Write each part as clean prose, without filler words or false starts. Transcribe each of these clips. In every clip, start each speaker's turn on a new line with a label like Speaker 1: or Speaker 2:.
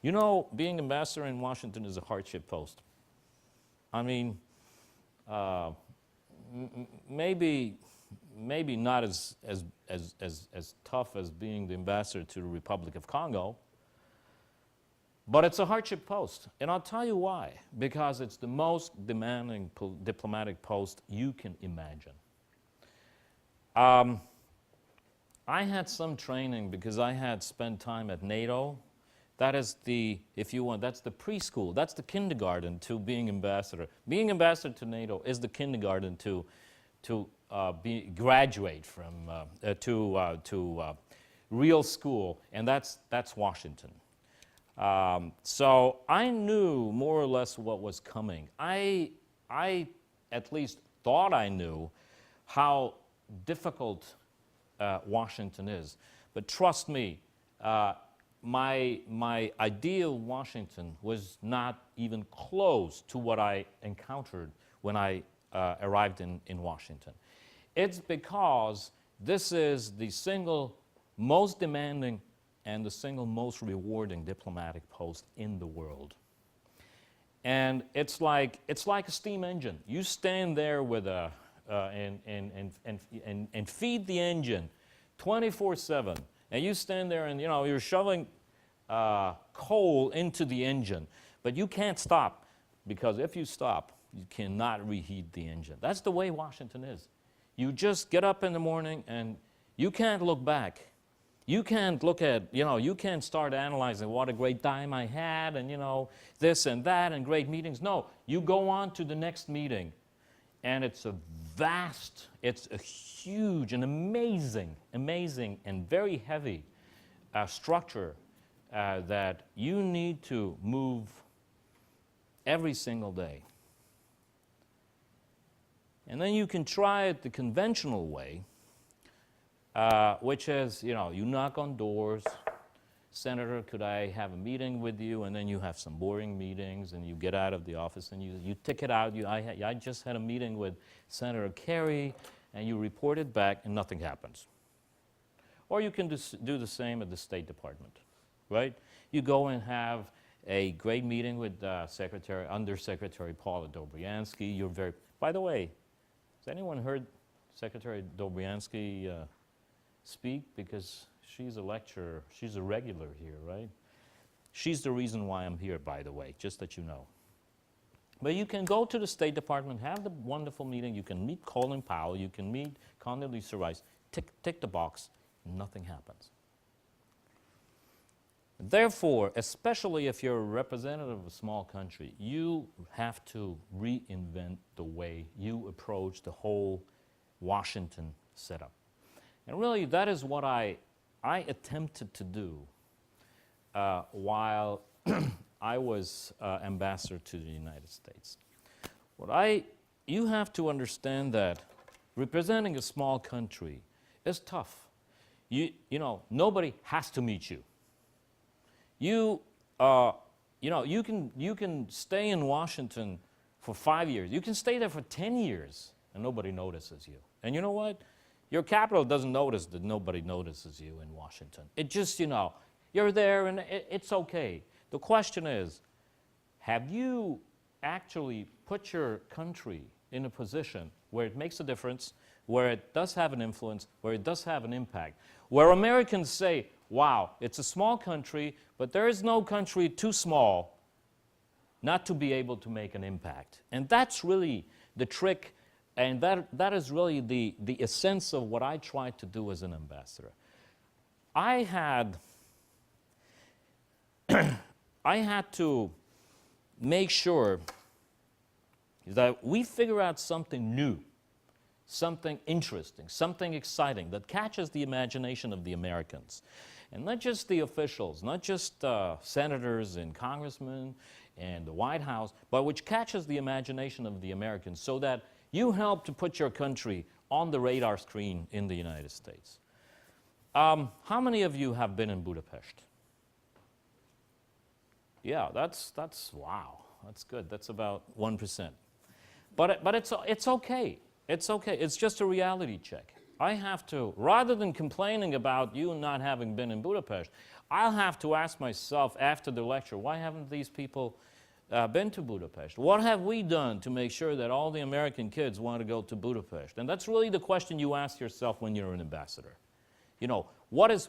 Speaker 1: You know, being ambassador in Washington is a hardship post. I mean, maybe not as tough as being the ambassador to the Republic of Congo, but it's a hardship post. And I'll tell you why. Because it's the most demanding diplomatic post you can imagine. I had some training because I had spent time at NATO. That is the, if you want, that's the preschool. That's the kindergarten to being ambassador. Being ambassador to NATO is the kindergarten to graduate from to real school, and that's Washington. So I knew more or less what was coming. I at least thought I knew how difficult Washington is. But trust me, my ideal Washington was not even close to what I encountered when I arrived in Washington. It's because this is the single most demanding and the single most rewarding diplomatic post in the world. And it's like a steam engine. You stand there with a and feed the engine 24/7, and you stand there and you're shoveling coal into the engine, but you can't stop, because if you stop, you cannot reheat the engine. That's the way Washington is. You just get up in the morning and you can't look back. You can't look at, you can't start analyzing what a great time I had and, this and that and great meetings. No, you go on to the next meeting. And it's a huge and amazing and very heavy structure that you need to move every single day. And then you can try it the conventional way, which is, you knock on doors. Senator, could I have a meeting with you? And then you have some boring meetings, and you get out of the office, and you tick it out. I just had a meeting with Senator Kerry, and you report it back, and nothing happens. Or you can do the same at the State Department, right? You go and have a great meeting with Undersecretary Paula Dobriansky. By the way, has anyone heard Secretary Dobriansky speak? Because she's a lecturer. She's a regular here, right? She's the reason why I'm here, by the way, just that you know. But you can go to the State Department, have the wonderful meeting. You can meet Colin Powell. You can meet Condoleezza Rice. Tick the box. Nothing happens. Therefore, especially if you're a representative of a small country, you have to reinvent the way you approach the whole Washington setup. And really, that is what I attempted to do while I was ambassador to the United States. You have to understand that representing a small country is tough. Nobody has to meet you. You can stay in Washington for 5 years. You can stay there for 10 years, and nobody notices you. And you know what? Your capital doesn't notice that nobody notices you in Washington. It just, you're there and it's okay. The question is, have you actually put your country in a position where it makes a difference, where it does have an influence, where it does have an impact, where Americans say, wow, it's a small country, but there is no country too small not to be able to make an impact. And that's really the trick. And that is really the essence of what I tried to do as an ambassador. I had to make sure that we figure out something new, something interesting, something exciting that catches the imagination of the Americans. And not just the officials, not just senators and congressmen and the White House, but which catches the imagination of the Americans so that you help to put your country on the radar screen in the United States. How many of you have been in Budapest? Yeah, that's wow. That's good. That's about 1%. But it's okay. It's okay. It's just a reality check. I have to, rather than complaining about you not having been in Budapest, I'll have to ask myself after the lecture, why haven't these people been to Budapest? What have we done to make sure that all the American kids want to go to Budapest? And that's really the question you ask yourself when you're an ambassador. You know,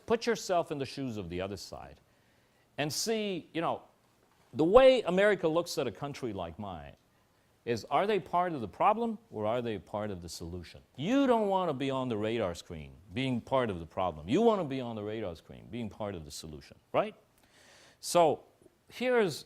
Speaker 1: put yourself in the shoes of the other side and see, you know, the way America looks at a country like mine is, are they part of the problem or are they part of the solution? You don't want to be on the radar screen being part of the problem. You want to be on the radar screen being part of the solution, right? So here's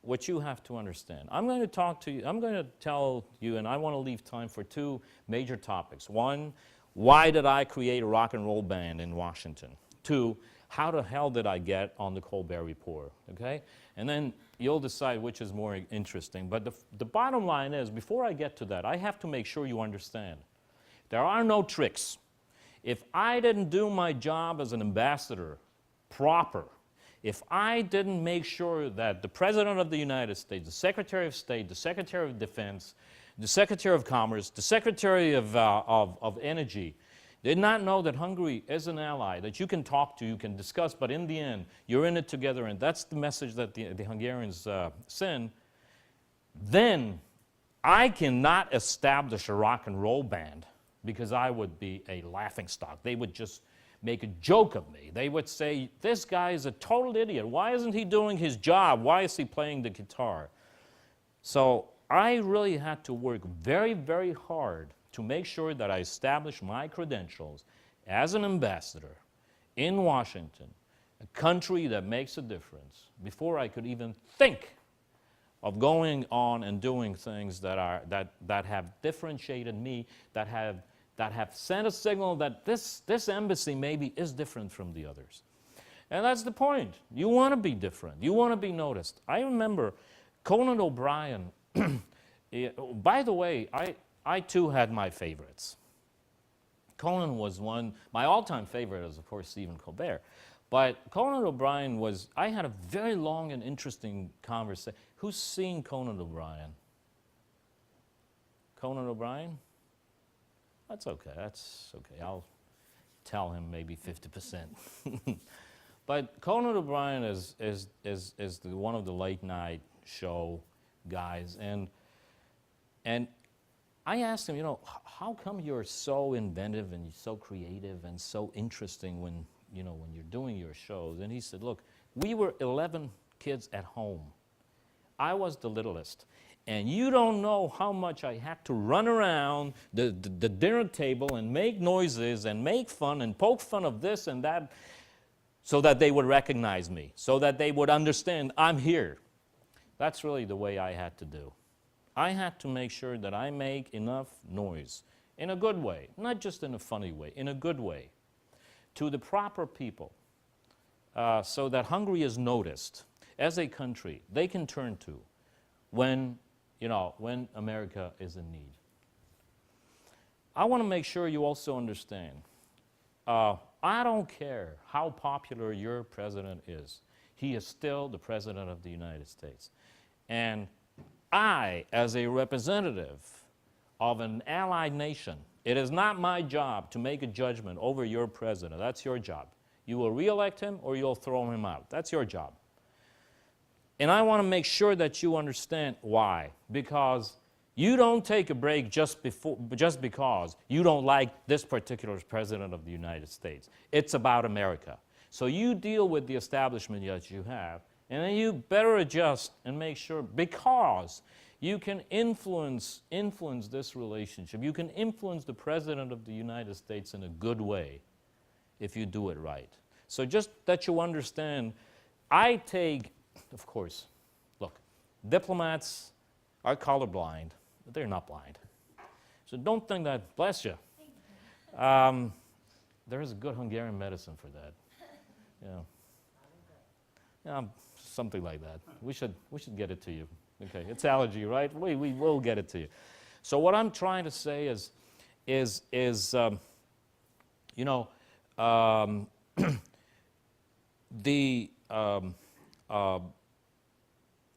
Speaker 1: what you have to understand. I'm going to talk to you, I'm going to tell you, and I want to leave time for two major topics. One, why did I create a rock and roll band in Washington? Two, how the hell did I get on the Colbert Report, okay? And then you'll decide which is more interesting. But the bottom line is, before I get to that, I have to make sure you understand. There are no tricks. If I didn't do my job as an ambassador proper, if I didn't make sure that the President of the United States, the Secretary of State, the Secretary of Defense, the Secretary of Commerce, the Secretary of Energy, did not know that Hungary is an ally, that you can talk to, you can discuss, but in the end, you're in it together, and that's the message that the Hungarians send, then I cannot establish a rock and roll band because I would be a laughingstock. They would just make a joke of me. They would say, this guy is a total idiot. Why isn't he doing his job? Why is he playing the guitar? So I really had to work very, very hard to make sure that I establish my credentials as an ambassador in Washington, a country that makes a difference, before I could even think of going on and doing things that have differentiated me, that have sent a signal that this embassy maybe is different from the others. And that's the point. You want to be different. You want to be noticed. I remember Conan O'Brien, by the way, I too had my favorites. Conan was one, my all-time favorite is of course Stephen Colbert, but Conan O'Brien was, I had a very long and interesting conversation. Who's seen Conan O'Brien? Conan O'Brien? That's okay, I'll tell him maybe 50%. But Conan O'Brien is one of the late night show guys, and I asked him, you know, how come you're so inventive and so creative and so interesting when you're doing your shows? And he said, look, we were 11 kids at home. I was the littlest. And you don't know how much I had to run around the dinner table and make noises and make fun and poke fun of this and that so that they would recognize me, so that they would understand I'm here. That's really the way I had to do. I had to make sure that I make enough noise in a good way, not just in a funny way, in a good way, to the proper people, so that Hungary is noticed as a country they can turn to when America is in need. I want to make sure you also understand, I don't care how popular your president is. He is still the President of the United States. And I, as a representative of an allied nation, it is not my job to make a judgment over your president. That's your job. You will re-elect him or you'll throw him out. That's your job. And I want to make sure that you understand why. Because you don't take a break just because you don't like this particular president of the United States. It's about America. So you deal with the establishment that you have, and then you better adjust and make sure, because you can influence this relationship. You can influence the President of the United States in a good way if you do it right. So just that you understand, I take, of course, look, diplomats are colorblind, but they're not blind. So don't think that, bless you. There is a good Hungarian medicine for that. Yeah, something like that. We should get it to you. Okay, it's allergy, right? We will get it to you. So what I'm trying to say is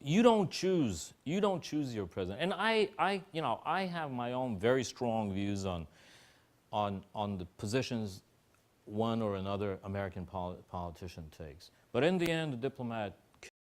Speaker 1: you don't choose your president. And I have my own very strong views on on the positions one or another American politician takes. But in the end, the diplomat